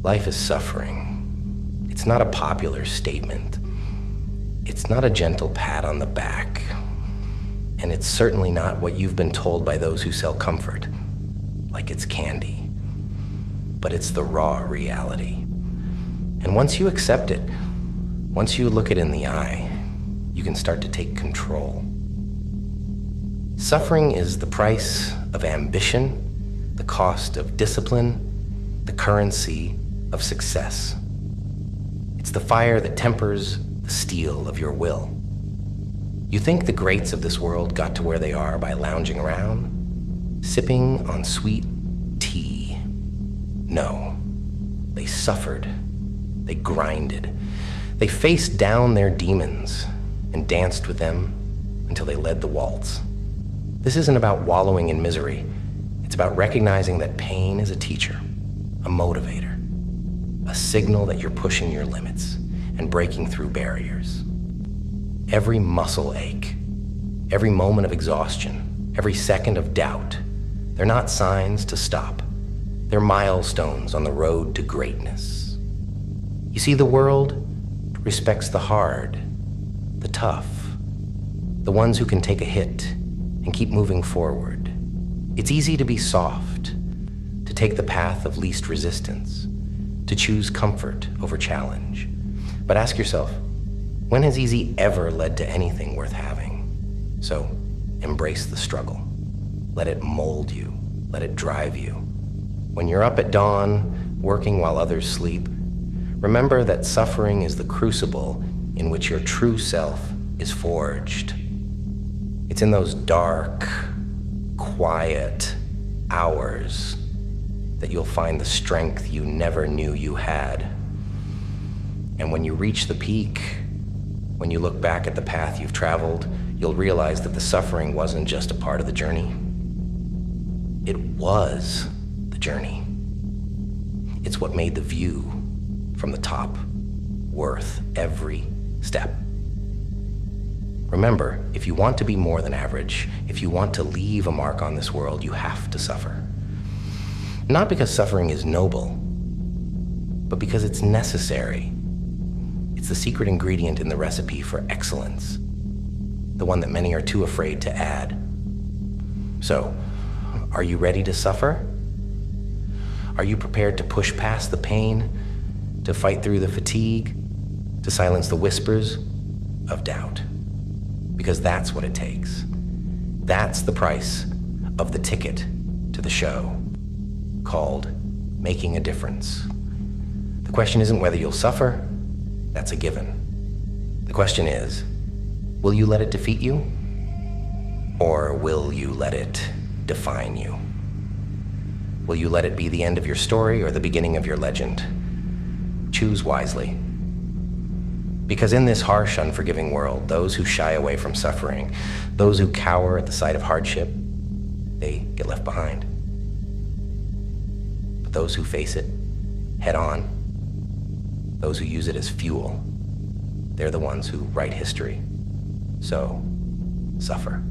Life is suffering. It's not a popular statement. It's not a gentle pat on the back. And it's certainly not what you've been told by those who sell comfort, like it's candy. But it's the raw reality. And once you accept it, once you look it in the eye, you can start to take control. Suffering is the price of ambition, the cost of discipline, the currency of success. It's the fire that tempers the steel of your will. You think the greats of this world got to where they are by lounging around, sipping on sweet tea. No, they suffered, they grinded, they faced down their demons and danced with them until they led the waltz. This isn't about wallowing in misery. It's about recognizing that pain is a teacher, a motivator, a signal that you're pushing your limits and breaking through barriers. Every muscle ache, every moment of exhaustion, every second of doubt, they're not signs to stop. They're milestones on the road to greatness. You see, the world respects the hard, the tough, the ones who can take a hit and keep moving forward. It's easy to be soft, to take the path of least resistance, to choose comfort over challenge. But ask yourself, when has easy ever led to anything worth having? So embrace the struggle. Let it mold you. Let it drive you. When you're up at dawn, working while others sleep, remember that suffering is the crucible in which your true self is forged. It's in those dark, quiet hours that you'll find the strength you never knew you had. And when you reach the peak, when you look back at the path you've traveled, you'll realize that the suffering wasn't just a part of the journey. It was the journey. It's what made the view from the top worth every step. Remember, if you want to be more than average, if you want to leave a mark on this world, you have to suffer. Not because suffering is noble, but because it's necessary. It's the secret ingredient in the recipe for excellence, the one that many are too afraid to add. So, are you ready to suffer? Are you prepared to push past the pain, to fight through the fatigue, to silence the whispers of doubt? Because that's what it takes. That's the price of the ticket to the show, called Making a Difference. The question isn't whether you'll suffer. That's a given. The question is, will you let it defeat you? Or will you let it define you? Will you let it be the end of your story or the beginning of your legend? Choose wisely. Because in this harsh, unforgiving world, those who shy away from suffering, those who cower at the sight of hardship, they get left behind. But those who face it head on, those who use it as fuel, they're the ones who write history. So, suffer.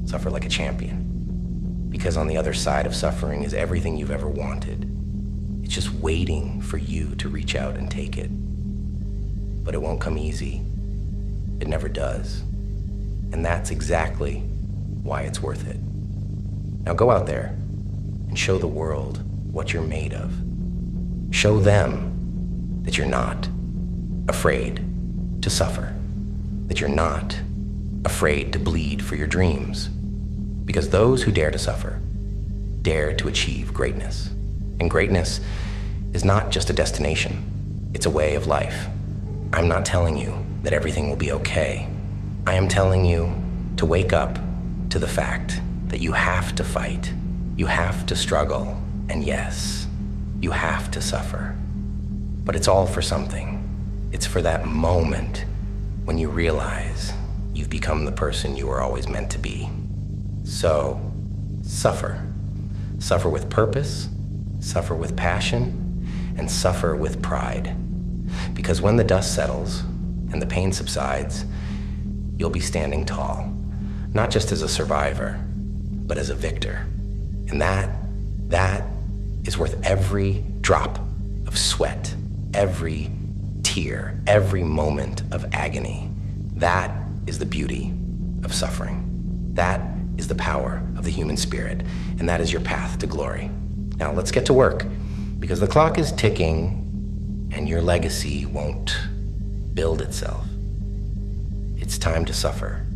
Suffer like a champion. Because on the other side of suffering is everything you've ever wanted. It's just waiting for you to reach out and take it. But it won't come easy. It never does. And that's exactly why it's worth it. Now go out there and show the world what you're made of. Show them that you're not afraid to suffer, that you're not afraid to bleed for your dreams. Because those who dare to suffer, dare to achieve greatness. And greatness is not just a destination, it's a way of life. I'm not telling you that everything will be okay. I am telling you to wake up to the fact that you have to fight, you have to struggle, and yes, you have to suffer. But it's all for something. It's for that moment when you realize you've become the person you were always meant to be. So, suffer. Suffer with purpose, suffer with passion, and suffer with pride. Because when the dust settles and the pain subsides, you'll be standing tall, not just as a survivor, but as a victor. And that is worth every drop of sweat, every tear, every moment of agony. That is the beauty of suffering. That is the power of the human spirit, and that is your path to glory. Now let's get to work, because the clock is ticking and your legacy won't build itself. It's time to suffer.